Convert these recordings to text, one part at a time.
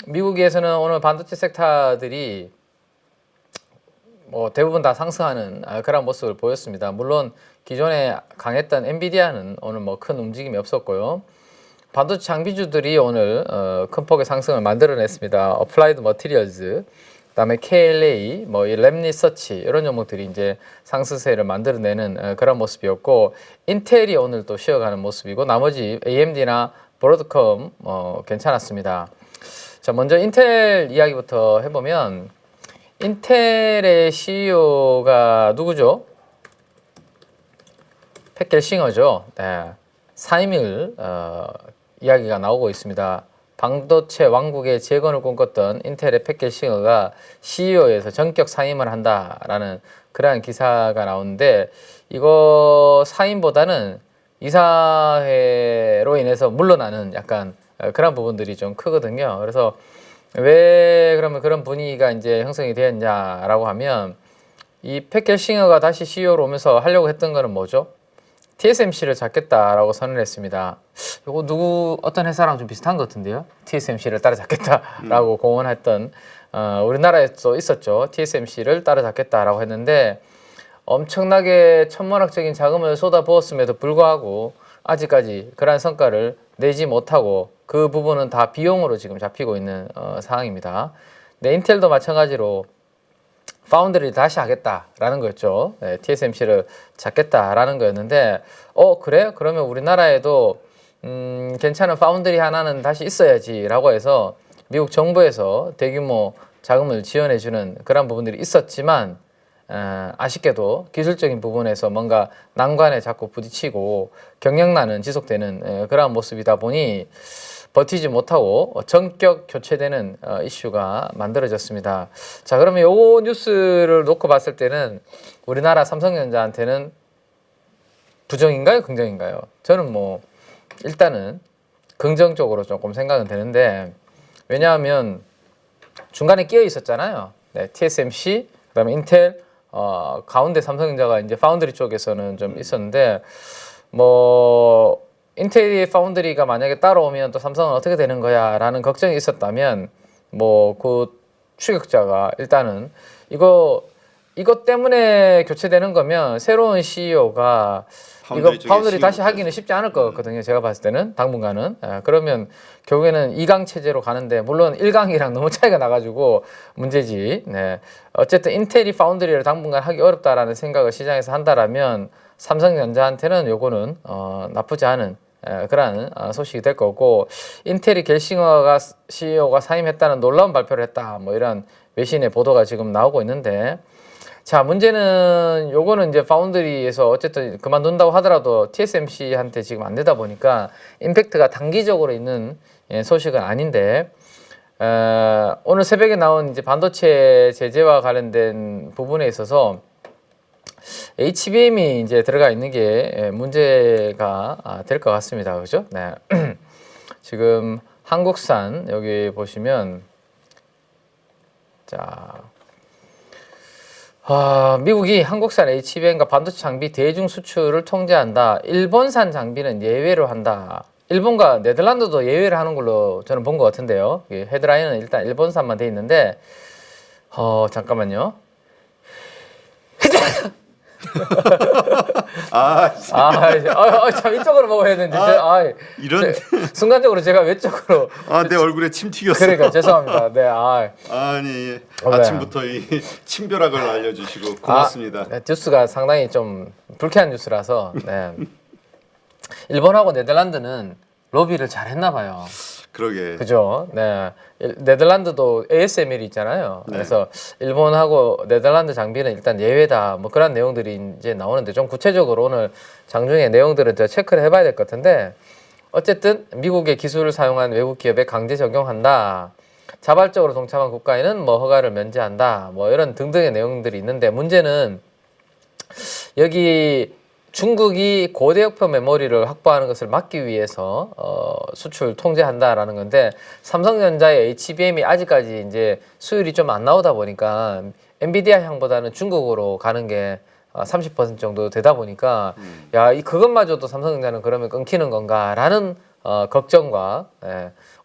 미국에서는 오늘 반도체 섹터들이 뭐 대부분 다 상승하는 그런 모습을 보였습니다. 물론 기존에 강했던 엔비디아는 오늘 뭐 큰 움직임이 없었고요. 반도체 장비주들이 오늘 큰 폭의 상승을 만들어냈습니다. 어플라이드 머티리얼즈, 그다음에 KLA, 뭐 이 랩리서치 이런 종목들이 이제 상승세를 만들어내는 그런 모습이었고, 인텔이 오늘 또 쉬어가는 모습이고, 나머지 AMD나 브로드컴 괜찮았습니다. 자, 먼저 인텔 이야기부터 해보면, 인텔의 CEO가 누구죠? 팻 갤싱어죠. 네. 사임을 이야기가 나오고 있습니다. 반도체 왕국의 재건을 꿈꿨던 인텔의 팻 갤싱어가 CEO에서 전격 사임을 한다라는 그러한 기사가 나오는데, 이거 사임보다는 이사회로 인해서 물러나는 약간 그런 부분들이 좀 크거든요. 그래서 왜 그러면 그런 분위기가 이제 형성이 되었냐라고 하면, 이 팻 갤싱어가 다시 CEO로 오면서 하려고 했던 거는 뭐죠? TSMC를 잡겠다라고 선언했습니다. 이거 어떤 회사랑 좀 비슷한 것 같은데요? TSMC를 따라잡겠다라고 공언했던 우리나라에도 있었죠. TSMC를 따라잡겠다라고 했는데, 엄청나게 천문학적인 자금을 쏟아부었음에도 불구하고 아직까지 그러한 성과를 내지 못하고, 그 부분은 다 비용으로 지금 잡히고 있는 상황입니다. 네, 인텔도 마찬가지로 파운드리를 다시 하겠다라는 거였죠. 네, TSMC를 잡겠다라는 거였는데, 그래? 그러면 우리나라에도 괜찮은 파운드리 하나는 다시 있어야지라고 해서 미국 정부에서 대규모 자금을 지원해주는 그런 부분들이 있었지만, 아쉽게도 기술적인 부분에서 뭔가 난관에 자꾸 부딪히고 경영난은 지속되는 그러한 모습이다 보니 버티지 못하고 전격 교체되는 이슈가 만들어졌습니다. 자, 그러면 요 뉴스를 놓고 봤을 때는 우리나라 삼성전자한테는 부정인가요? 긍정인가요? 저는 뭐 일단은 긍정적으로 조금 생각은 되는데, 왜냐하면 중간에 끼어 있었잖아요. 네, TSMC, 그다음에 인텔, 가운데 삼성전자가 이제 파운드리 쪽에서는 좀 있었는데, 뭐 인텔의 파운드리가 만약에 따라오면 또 삼성은 어떻게 되는 거야 라는 걱정이 있었다면, 뭐 그 추격자가 일단은 이것 때문에 교체되는 거면 새로운 CEO가 이거 파운드리 다시 하기는 쉽지 않을 것 같거든요. 제가 봤을 때는 당분간은. 그러면 결국에는 2강 체제로 가는데, 물론 1강이랑 너무 차이가 나가지고 문제지. 네. 어쨌든 인텔이 파운드리를 당분간 하기 어렵다라는 생각을 시장에서 한다라면 삼성전자한테는 요거는 나쁘지 않은 그러한 소식이 될 거고, 인텔이 갤싱어가 CEO가 사임했다는 놀라운 발표를 했다, 뭐 이런 외신의 보도가 지금 나오고 있는데, 자, 문제는 요거는 이제 파운드리에서 어쨌든 그만둔다고 하더라도 TSMC한테 지금 안 되다 보니까 임팩트가 단기적으로 있는 소식은 아닌데, 오늘 새벽에 나온 이제 반도체 제재와 관련된 부분에 있어서 HBM이 이제 들어가 있는 게 문제가 될 것 같습니다. 그죠? 네. 지금 한국산 여기 보시면, 자, 미국이 한국산 HBM과 반도체 장비 대중 수출을 통제한다. 일본산 장비는 예외로 한다. 일본과 네덜란드도 예외를 하는 걸로 저는 본 것 같은데요. 헤드라인은 일단 일본산만 돼 있는데, 잠깐만요. 참 이쪽으로 먹어야 되는데, 이런 순간적으로 제가 왼쪽으로. 내 얼굴에 침 튀겼어. 그러니까 죄송합니다. 네, 아니 아침부터 이 친별학을 알려주시고 고맙습니다. 네, 뉴스가 상당히 좀 불쾌한 뉴스라서. 네. 일본하고 네덜란드는 로비를 잘 했나 봐요. 그러게. 그죠? 네. 네덜란드도 ASML이 있잖아요. 네. 그래서 일본하고 네덜란드 장비는 일단 예외다, 뭐 그런 내용들이 이제 나오는데, 좀 구체적으로 오늘 장중에 내용들은 더 체크를 해봐야 될 것 같은데, 어쨌든 미국의 기술을 사용한 외국 기업에 강제 적용한다. 자발적으로 동참한 국가에는 뭐 허가를 면제한다. 뭐 이런 등등의 내용들이 있는데, 문제는 여기 중국이 고대역표 메모리를 확보하는 것을 막기 위해서 수출 통제한다라는 건데, 삼성전자의 HBM이 아직까지 이제 수율이 좀 안 나오다 보니까 엔비디아 향보다는 중국으로 가는 게 30% 정도 되다 보니까 그것마저도 삼성전자는 그러면 끊기는 건가라는 걱정과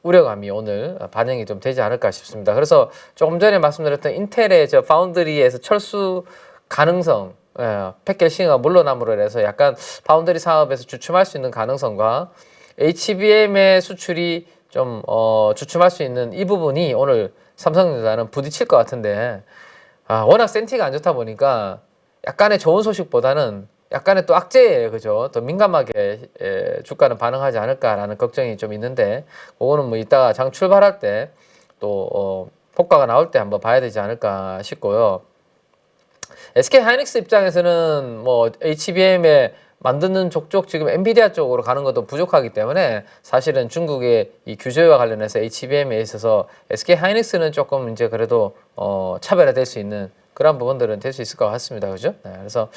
우려감이 오늘 반영이 좀 되지 않을까 싶습니다. 그래서 조금 전에 말씀드렸던 인텔의 저 파운드리에서 철수 가능성, 팩켈싱어가 물러남으로 해서 약간 파운드리 사업에서 주춤할 수 있는 가능성과 HBM의 수출이 좀 주춤할 수 있는 이 부분이 오늘 삼성전자는 부딪힐 것 같은데 워낙 센티가 안 좋다 보니까 약간의 좋은 소식보다는 약간의 또 악재예요, 그죠? 더 민감하게 주가는 반응하지 않을까라는 걱정이 좀 있는데 그거는 뭐 이따가 장 출발할 때 또 효과가 나올 때 한번 봐야 되지 않을까 싶고요. SK 하이닉스 입장에서는 뭐 HBM에 만드는 족족 지금 엔비디아 쪽으로 가는 것도 부족하기 때문에 사실은 중국의 이 규제와 관련해서 HBM에 있어서 SK 하이닉스는 조금 이제 그래도 차별화될 수 있는 그런 부분들은 될 수 있을 것 같습니다. 그죠? 네, 그래서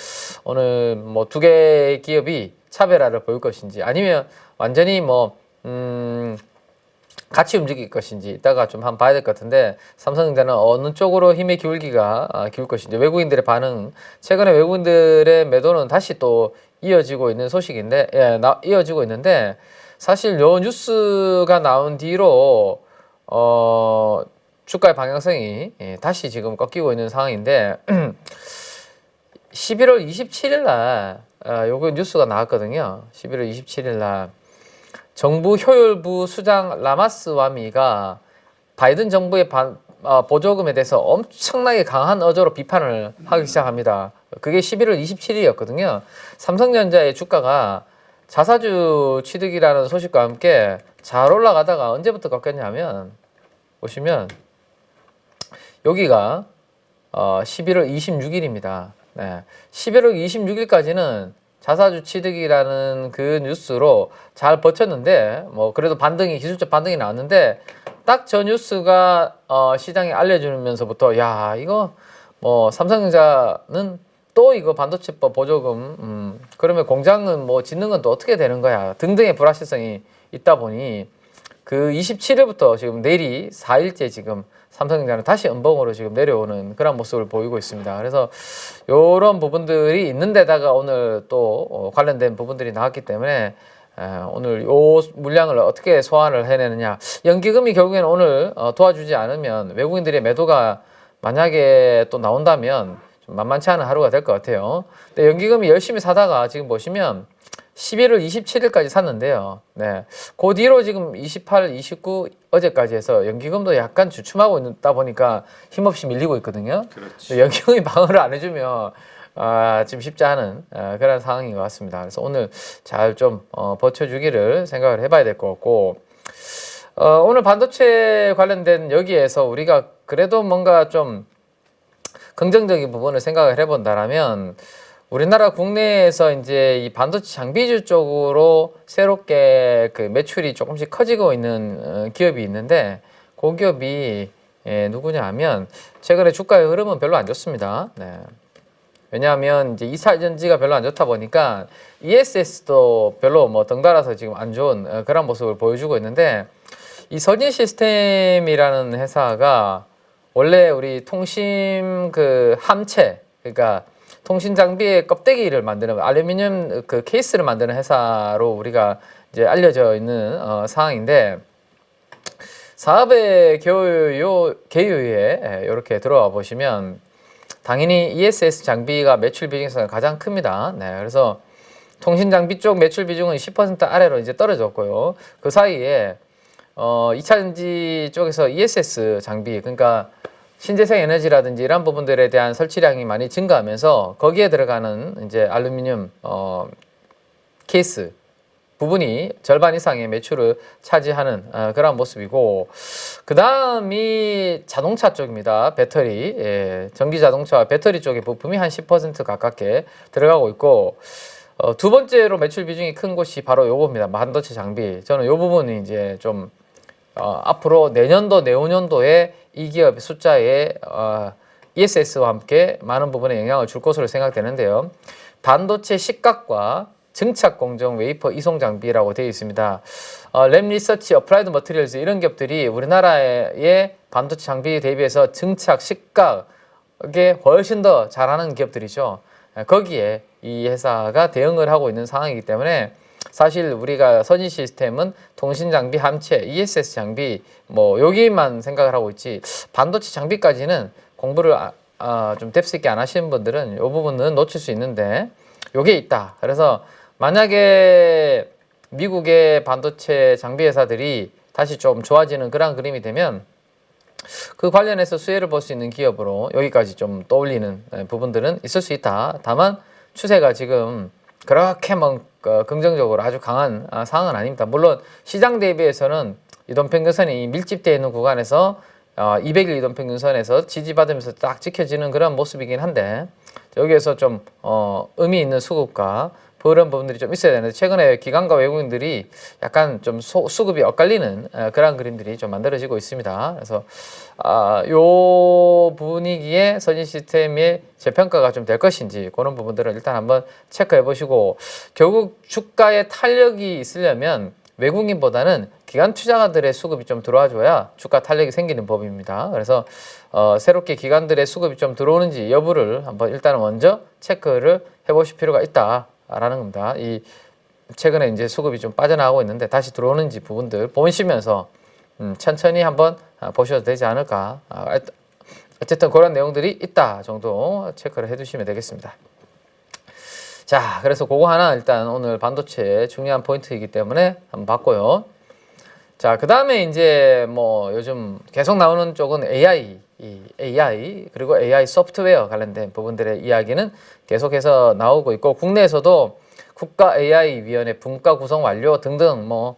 오늘 뭐 두 개의 기업이 차별화를 보일 것인지 아니면 완전히 같이 움직일 것인지 이따가 좀 한번 봐야 될 것 같은데 삼성전자는 어느 쪽으로 힘의 기울기가 기울 것인지 외국인들의 반응 최근에 외국인들의 매도는 다시 또 이어지고 있는 소식인데 이어지고 있는데 사실 요 뉴스가 나온 뒤로 주가의 방향성이 다시 지금 꺾이고 있는 상황인데 11월 27일 날 요거 뉴스가 나왔거든요. 11월 27일 날 정부 효율부 수장 라마스와미가 바이든 정부의 보조금에 대해서 엄청나게 강한 어조로 비판을 하기 시작합니다. 그게 11월 27일이었거든요. 삼성전자의 주가가 자사주 취득이라는 소식과 함께 잘 올라가다가 언제부터 꺾였냐면 보시면 여기가 11월 26일입니다. 네. 11월 26일까지는 자사주 취득이라는 그 뉴스로 잘 버텼는데 뭐 그래도 기술적 반등이 나왔는데 딱 저 뉴스가 시장에 알려주면서부터 야 이거 뭐 삼성전자는 또 이거 반도체법 보조금 그러면 공장은 뭐 짓는 건 또 어떻게 되는 거야 등등의 불확실성이 있다 보니 그 27일부터 지금 내일이 4일째 지금 삼성전자는 다시 음봉으로 지금 내려오는 그런 모습을 보이고 있습니다. 그래서 이런 부분들이 있는 데다가 오늘 또 관련된 부분들이 나왔기 때문에 오늘 요 물량을 어떻게 소화를 해내느냐 연기금이 결국에는 오늘 도와주지 않으면 외국인들의 매도가 만약에 또 나온다면 좀 만만치 않은 하루가 될 것 같아요. 근데 연기금이 열심히 사다가 지금 보시면 11월 27일까지 샀는데요. 네. 그 뒤로 지금 28, 29 어제까지 해서 연기금도 약간 주춤하고 있다 보니까 힘없이 밀리고 있거든요. 그렇지. 연기금이 방어를 안 해주면 지금 쉽지 않은 그런 상황인 것 같습니다. 그래서 오늘 잘 좀 버텨주기를 생각을 해봐야 될 것 같고 오늘 반도체 관련된 여기에서 우리가 그래도 뭔가 좀 긍정적인 부분을 생각을 해본다라면 우리나라 국내에서 이제 이 반도체 장비주 쪽으로 새롭게 그 매출이 조금씩 커지고 있는 기업이 있는데 그 기업이 누구냐 하면 최근에 주가의 흐름은 별로 안 좋습니다. 네. 왜냐하면 이제 2차 전지가 별로 안 좋다 보니까 ESS도 별로 뭐 덩달아서 지금 안 좋은 그런 모습을 보여주고 있는데 이 서진 시스템이라는 회사가 원래 우리 통신 그 함체 그러니까 통신 장비의 껍데기를 만드는 알루미늄 그 케이스를 만드는 회사로 우리가 이제 알려져 있는 상황인데 사업의 개요에 이렇게 들어와 보시면 당연히 ESS 장비가 매출 비중에서 가장 큽니다. 네, 그래서 통신 장비 쪽 매출 비중은 10% 아래로 이제 떨어졌고요. 그 사이에 2차 전지 쪽에서 ESS 장비 그러니까 신재생 에너지라든지 이런 부분들에 대한 설치량이 많이 증가하면서 거기에 들어가는 이제 알루미늄 케이스 부분이 절반 이상의 매출을 차지하는 그런 모습이고 그 다음이 자동차 쪽입니다. 배터리 전기 자동차와 배터리 쪽의 부품이 한 10% 가깝게 들어가고 있고 두 번째로 매출 비중이 큰 곳이 바로 요겁니다. 반도체 장비. 저는 요 부분이 이제 좀 앞으로 내년도 내후년도에 이 기업의 숫자에 ESS와 함께 많은 부분에 영향을 줄 것으로 생각되는데요. 반도체 식각과 증착 공정 웨이퍼 이송 장비라고 되어 있습니다. 램 리서치, 어플라이드 머티리얼즈 이런 기업들이 우리나라의 반도체 장비에 대비해서 증착, 식각에 훨씬 더 잘하는 기업들이죠. 거기에 이 회사가 대응을 하고 있는 상황이기 때문에 사실 우리가 선진 시스템은 통신 장비, 함체, ESS 장비 뭐 여기만 생각을 하고 있지 반도체 장비까지는 공부를 좀 뎁스 있게 안 하시는 분들은 이 부분은 놓칠 수 있는데 요게 있다. 그래서 만약에 미국의 반도체 장비 회사들이 다시 좀 좋아지는 그런 그림이 되면 그 관련해서 수혜를 볼 수 있는 기업으로 여기까지 좀 떠올리는 부분들은 있을 수 있다. 다만 추세가 지금 그렇게 뭐 긍정적으로 아주 강한 상황은 아닙니다. 물론 시장 대비해서는 이동평균선이 밀집되어 있는 구간에서 200일 이동평균선에서 지지받으면서 딱 지켜지는 그런 모습이긴 한데 여기에서 좀 의미 있는 수급과 그런 부분들이 좀 있어야 되는데 최근에 기관과 외국인들이 약간 좀 수급이 엇갈리는 그런 그림들이 좀 만들어지고 있습니다. 그래서 요 분위기에 선진 시스템의 재평가가 좀 될 것인지 그런 부분들을 일단 한번 체크해 보시고 결국 주가에 탄력이 있으려면 외국인보다는 기관 투자가들의 수급이 좀 들어와줘야 주가 탄력이 생기는 법입니다. 그래서 새롭게 기관들의 수급이 좀 들어오는지 여부를 한번 일단 먼저 체크를 해보실 필요가 있다라는 겁니다. 이 최근에 이제 수급이 좀 빠져나가고 있는데 다시 들어오는지 부분들 보시면서 천천히 한번 보셔도 되지 않을까. 어쨌든 그런 내용들이 있다 정도 체크를 해두시면 되겠습니다. 자, 그래서 그거 하나 일단 오늘 반도체 중요한 포인트이기 때문에 한번 봤고요. 자, 그 다음에 이제 뭐 요즘 계속 나오는 쪽은 AI 그리고 AI 소프트웨어 관련된 부분들의 이야기는 계속해서 나오고 있고 국내에서도 국가 AI-위원회 분과 구성 완료 등등 뭐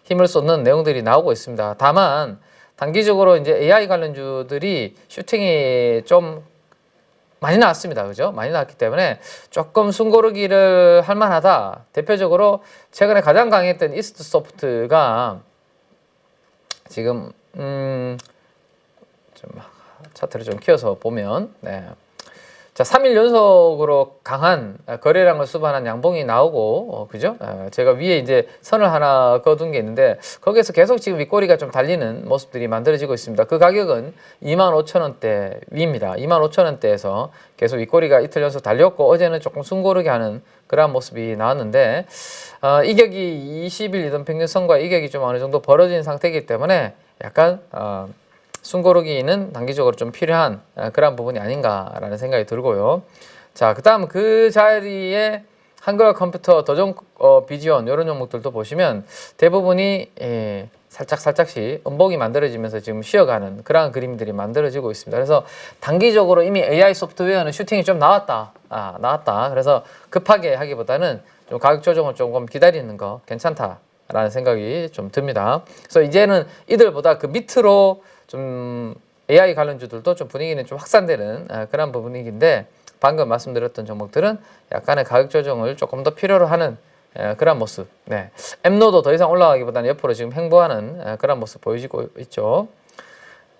힘을 쏟는 내용들이 나오고 있습니다. 다만 단기적으로 이제 AI 관련주들이 슈팅이 좀 많이 나왔습니다. 그죠? 많이 나왔기 때문에 조금 숨고르기를 할 만하다. 대표적으로 최근에 가장 강했던 이스트 소프트가 지금 좀 차트를 좀 키워서 보면 자, 3일 연속으로 강한 거래량을 수반한 양봉이 나오고, 그죠? 제가 위에 이제 선을 하나 그어둔 게 있는데, 거기에서 계속 지금 윗꼬리가 좀 달리는 모습들이 만들어지고 있습니다. 그 가격은 25,000원대 위입니다. 25,000원대에서 계속 윗꼬리가 이틀 연속 달렸고, 어제는 조금 숨고르게 하는 그런 모습이 나왔는데, 이격이 20일 이동평균선과 이격이 좀 어느 정도 벌어진 상태이기 때문에 약간, 숨고르기는 단기적으로 좀 필요한 그런 부분이 아닌가라는 생각이 들고요. 자, 그 다음 그 자리에 한글 컴퓨터, 도전 비지원 이런 종목들도 보시면 대부분이 살짝씩 음봉이 만들어지면서 지금 쉬어가는 그런 그림들이 만들어지고 있습니다. 그래서 단기적으로 이미 AI 소프트웨어는 슈팅이 좀 나왔다. 그래서 급하게 하기보다는 좀 가격 조정을 조금 기다리는 거 괜찮다라는 생각이 좀 듭니다. 그래서 이제는 이들보다 그 밑으로 좀 AI 관련주들도 좀 분위기는 좀 확산되는 그런 부분이긴데 방금 말씀드렸던 종목들은 약간의 가격 조정을 조금 더 필요로 하는 그런 모습. 엠노도 더 이상 올라가기보다는 옆으로 지금 횡보하는 그런 모습 보여지고 있죠.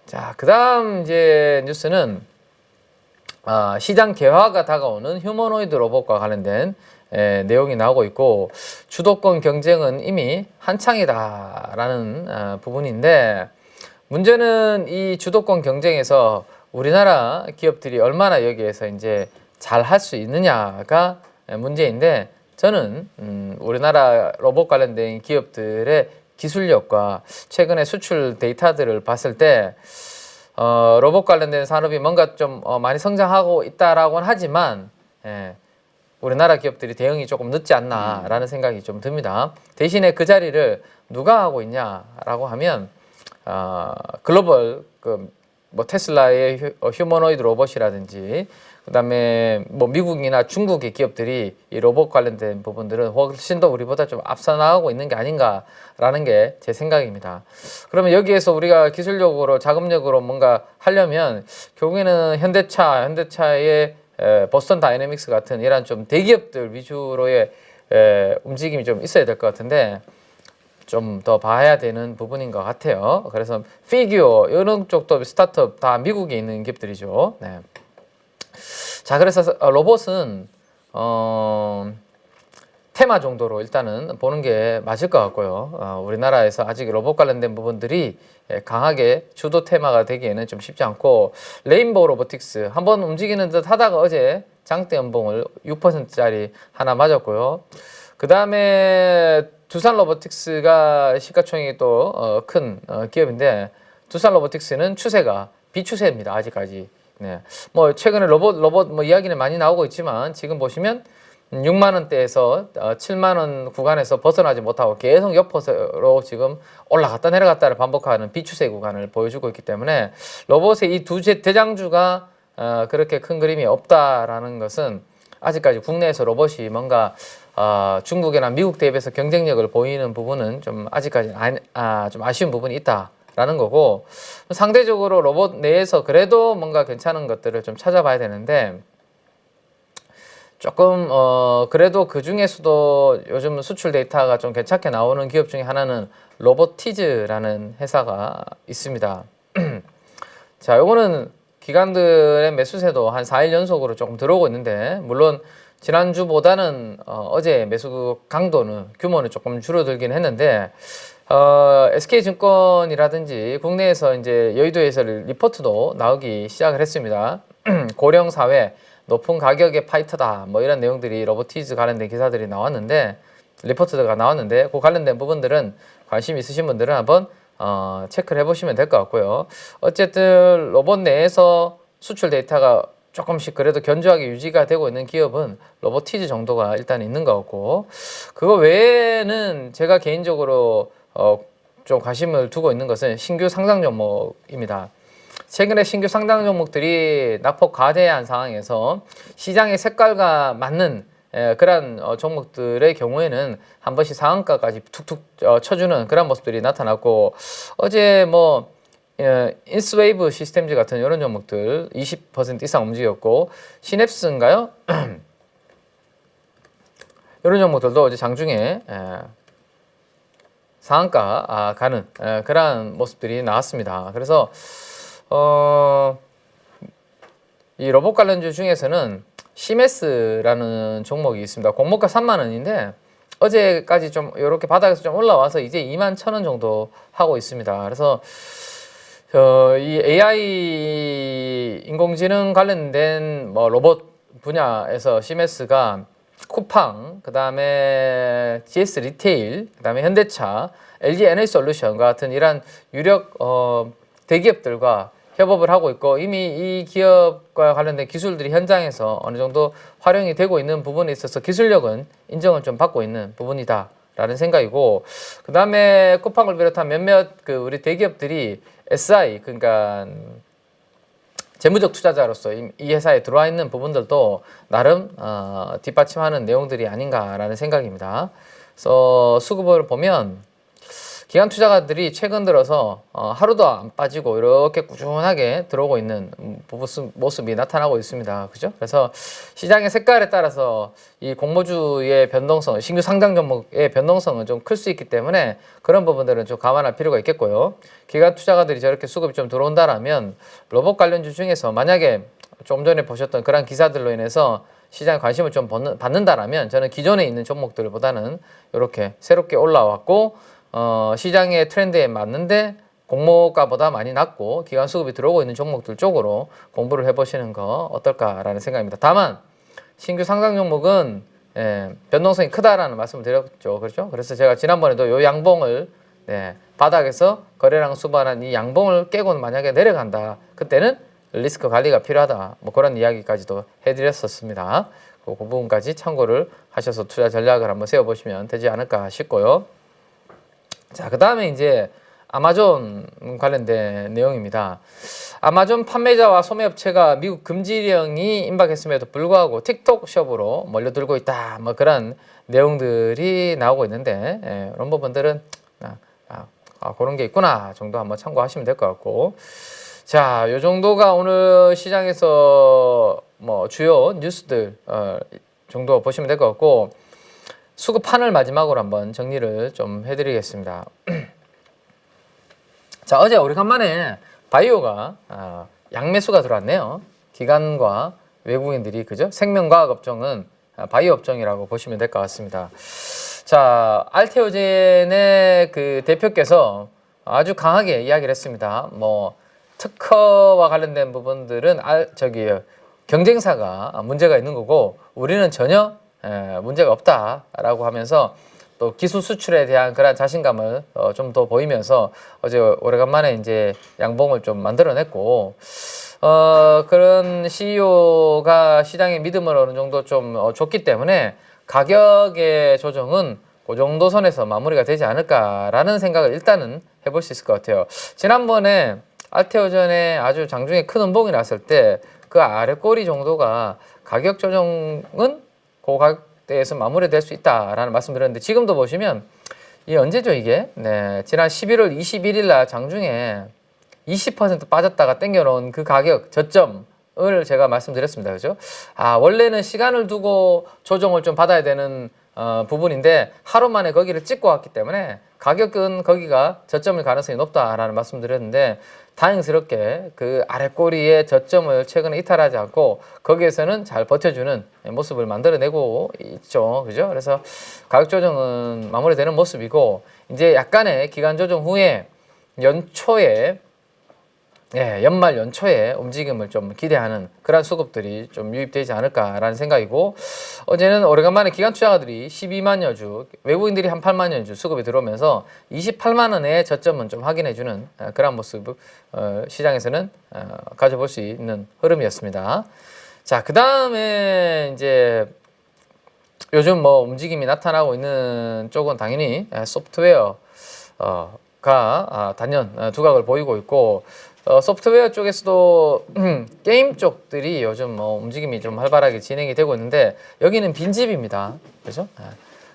자, 그 다음 이제 뉴스는 시장 개화가 다가오는 휴머노이드 로봇과 관련된 내용이 나오고 있고 주도권 경쟁은 이미 한창이다라는 부분인데 문제는 이 주도권 경쟁에서 우리나라 기업들이 얼마나 여기에서 이제 잘 할 수 있느냐가 문제인데 저는 우리나라 로봇 관련된 기업들의 기술력과 최근에 수출 데이터들을 봤을 때 로봇 관련된 산업이 뭔가 좀 많이 성장하고 있다라고는 하지만 우리나라 기업들이 대응이 조금 늦지 않나라는 생각이 좀 듭니다. 대신에 그 자리를 누가 하고 있냐라고 하면 글로벌 뭐 테슬라의 휴머노이드 로봇이라든지 그다음에 뭐 미국이나 중국의 기업들이 이 로봇 관련된 부분들은 훨씬 더 우리보다 좀 앞서 나가고 있는 게 아닌가라는 게 제 생각입니다. 그러면 여기에서 우리가 기술력으로 자금력으로 뭔가 하려면 결국에는 현대차의 보스턴 다이내믹스 같은 이런 좀 대기업들 위주로의 움직임이 좀 있어야 될 것 같은데 좀 더 봐야 되는 부분인 것 같아요. 그래서 피규어 이런 쪽도 스타트업 다 미국에 있는 기업들이죠. 자, 그래서 로봇은 테마 정도로 일단은 보는 게 맞을 것 같고요. 우리나라에서 아직 로봇 관련된 부분들이 강하게 주도 테마가 되기에는 좀 쉽지 않고 레인보우 로보틱스 한번 움직이는 듯 하다가 어제 장대 연봉을 6%짜리 하나 맞았고요. 그 다음에 두산 로보틱스가 시가총액이 또 큰 기업인데 두산 로보틱스는 추세가 비추세입니다. 아직까지. 네. 뭐 최근에 로봇 뭐 이야기는 많이 나오고 있지만 지금 보시면 6만 원대에서 7만 원 구간에서 벗어나지 못하고 계속 옆으로 지금 올라갔다 내려갔다를 반복하는 비추세 구간을 보여주고 있기 때문에 로봇의 이 두 대장주가 그렇게 큰 그림이 없다라는 것은 아직까지 국내에서 로봇이 뭔가 중국이나 미국 대비해서 경쟁력을 보이는 부분은 좀 아직까지 좀 아쉬운 부분이 있다라는 거고, 상대적으로 로봇 내에서 그래도 뭔가 괜찮은 것들을 좀 찾아봐야 되는데 조금 그래도 그 중에서도 요즘 수출 데이터가 좀 괜찮게 나오는 기업 중에 하나는 로보티즈라는 회사가 있습니다. 자, 요거는 기관들의 매수세도 한 4일 연속으로 조금 들어오고 있는데, 물론 지난주보다는 어제 매수 강도는 규모는 조금 줄어들긴 했는데 SK증권이라든지 국내에서 이제 여의도에서 리포트도 나오기 시작을 했습니다. 고령 사회 높은 가격의 파이터다 뭐 이런 내용들이 로보티즈 관련된 기사들이 나왔는데, 리포트가 나왔는데 그 관련된 부분들은 관심 있으신 분들은 한번 체크를 해보시면 될 것 같고요. 어쨌든 로봇 내에서 수출 데이터가 조금씩 그래도 견조하게 유지가 되고 있는 기업은 로보티즈 정도가 일단 있는 것 같고, 그거 외에는 제가 개인적으로 좀 관심을 두고 있는 것은 신규 상장 종목입니다. 최근에 신규 상장 종목들이 낙폭 과대한 상황에서 시장의 색깔과 맞는 그런 종목들의 경우에는 한 번씩 상한가까지 툭툭 쳐주는 그런 모습들이 나타났고, 어제 뭐 인스웨이브 시스템즈 같은 이런 종목들 20% 이상 움직였고, 시냅스인가요? 이런 종목들도 어제 장중에 상한가 가는 그런 모습들이 나왔습니다. 그래서 이 로봇 관련주 중에서는 시메스라는 종목이 있습니다. 공모가 3만 원인데 어제까지 좀 이렇게 바닥에서 좀 올라와서 이제 2만 1천 원 정도 하고 있습니다. 그래서 이 AI 인공지능 관련된 뭐 로봇 분야에서 시메스가 쿠팡, 그 다음에 GS 리테일, 그 다음에 현대차, LG 에너지 솔루션 같은 이런 유력 대기업들과 협업을 하고 있고, 이미 이 기업과 관련된 기술들이 현장에서 어느 정도 활용이 되고 있는 부분에 있어서 기술력은 인정을 좀 받고 있는 부분이다 라는 생각이고, 그 다음에 쿠팡을 비롯한 몇몇 우리 대기업들이 SI, 그러니까 재무적 투자자로서 이 회사에 들어와 있는 부분들도 나름 뒷받침하는 내용들이 아닌가라는 생각입니다. 그래서 수급을 보면 기관 투자가들이 최근 들어서 하루도 안 빠지고 이렇게 꾸준하게 들어오고 있는 모습이 나타나고 있습니다. 그죠? 그래서 시장의 색깔에 따라서 이 공모주의 변동성, 신규 상장 종목의 변동성은 좀 클 수 있기 때문에 그런 부분들은 좀 감안할 필요가 있겠고요. 기관 투자가들이 저렇게 수급이 좀 들어온다라면 로봇 관련주 중에서 만약에 좀 전에 보셨던 그런 기사들로 인해서 시장에 관심을 좀 받는다라면 저는 기존에 있는 종목들보다는 이렇게 새롭게 올라왔고 시장의 트렌드에 맞는데 공모가보다 많이 낮고 기관 수급이 들어오고 있는 종목들 쪽으로 공부를 해보시는 거 어떨까라는 생각입니다. 다만 신규 상장 종목은 변동성이 크다라는 말씀을 드렸죠. 그렇죠? 그래서 제가 지난번에도 요 양봉을 바닥에서 거래량 수반한 이 양봉을 깨고 만약에 내려간다, 그때는 리스크 관리가 필요하다, 뭐 그런 이야기까지도 해드렸었습니다. 그 부분까지 참고를 하셔서 투자 전략을 한번 세워보시면 되지 않을까 싶고요. 자, 그 다음에 이제 아마존 관련된 내용입니다. 아마존 판매자와 소매업체가 미국 금지령이 임박했음에도 불구하고 틱톡 숍으로 몰려들고 있다, 뭐 그런 내용들이 나오고 있는데, 이런 부분들은 그런 게 있구나 정도 한번 참고하시면 될 것 같고, 자, 요 정도가 오늘 시장에서 뭐 주요 뉴스들 정도 보시면 될 것 같고, 수급판을 마지막으로 한번 정리를 좀 해드리겠습니다. 자, 어제 오래간만에 바이오가 양매수가 들어왔네요. 기관과 외국인들이, 그죠? 생명과학 업종은 바이오 업종이라고 보시면 될 것 같습니다. 자, 알테오젠의 그 대표께서 아주 강하게 이야기를 했습니다. 뭐 특허와 관련된 부분들은 경쟁사가 문제가 있는 거고 우리는 전혀 문제가 없다라고 하면서 또 기술 수출에 대한 그런 자신감을 좀 더 보이면서 어제 오래간만에 이제 양봉을 좀 만들어냈고 그런 CEO가 시장의 믿음을 어느 정도 좀 줬기 때문에 가격의 조정은 그 정도 선에서 마무리가 되지 않을까라는 생각을 일단은 해볼 수 있을 것 같아요. 지난번에 알테오전에 아주 장중에 큰 음봉이 났을 때 그 아래 꼬리 정도가 가격 조정은 그 가격대에서 마무리될 수 있다라는 말씀드렸는데 지금도 보시면 이 언제죠 이게? 네, 지난 11월 21일 날 장중에 20% 빠졌다가 땡겨놓은 그 가격 저점을 제가 말씀드렸습니다. 그죠? 원래는 시간을 두고 조정을 좀 받아야 되는 부분인데 하루 만에 거기를 찍고 왔기 때문에 가격은 거기가 저점일 가능성이 높다라는 말씀드렸는데 다행스럽게 그 아래 꼬리의 저점을 최근에 이탈하지 않고 거기에서는 잘 버텨주는 모습을 만들어내고 있죠. 그죠? 그래서 가격 조정은 마무리되는 모습이고 이제 약간의 기간 조정 후에 연초에 연말 연초에 움직임을 좀 기대하는 그런 수급들이 좀 유입되지 않을까라는 생각이고 어제는 오래간만에 기관 투자가들이 12만여 주 외국인들이 한 8만여 주 수급이 들어오면서 28만 원의 저점은 좀 확인해주는 그런 모습을 시장에서는 가져볼 수 있는 흐름이었습니다. 자, 그 다음에 이제 요즘 뭐 움직임이 나타나고 있는 쪽은 당연히 소프트웨어가 단연 두각을 보이고 있고 소프트웨어 쪽에서도 게임 쪽들이 요즘 뭐 움직임이 좀 활발하게 진행이 되고 있는데 여기는 빈집입니다. 그죠?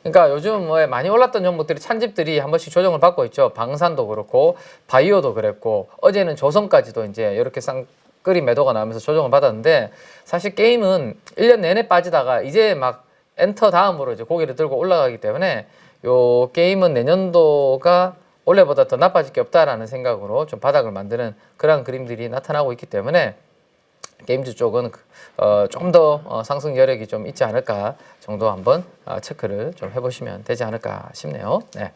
그러니까 요즘 뭐 많이 올랐던 종목들이 찬집들이 한 번씩 조정을 받고 있죠. 방산도 그렇고 바이오도 그랬고 어제는 조선까지도 이제 이렇게 쌍끌이 매도가 나오면서 조정을 받았는데 사실 게임은 1년 내내 빠지다가 이제 막 엔터 다음으로 이제 고개를 들고 올라가기 때문에 요 게임은 내년도가 올해보다 더 나빠질 게 없다라는 생각으로 좀 바닥을 만드는 그런 그림들이 나타나고 있기 때문에 게임주 쪽은 좀 더 상승 여력이 좀 있지 않을까 정도 한번 체크를 좀 해보시면 되지 않을까 싶네요. 네.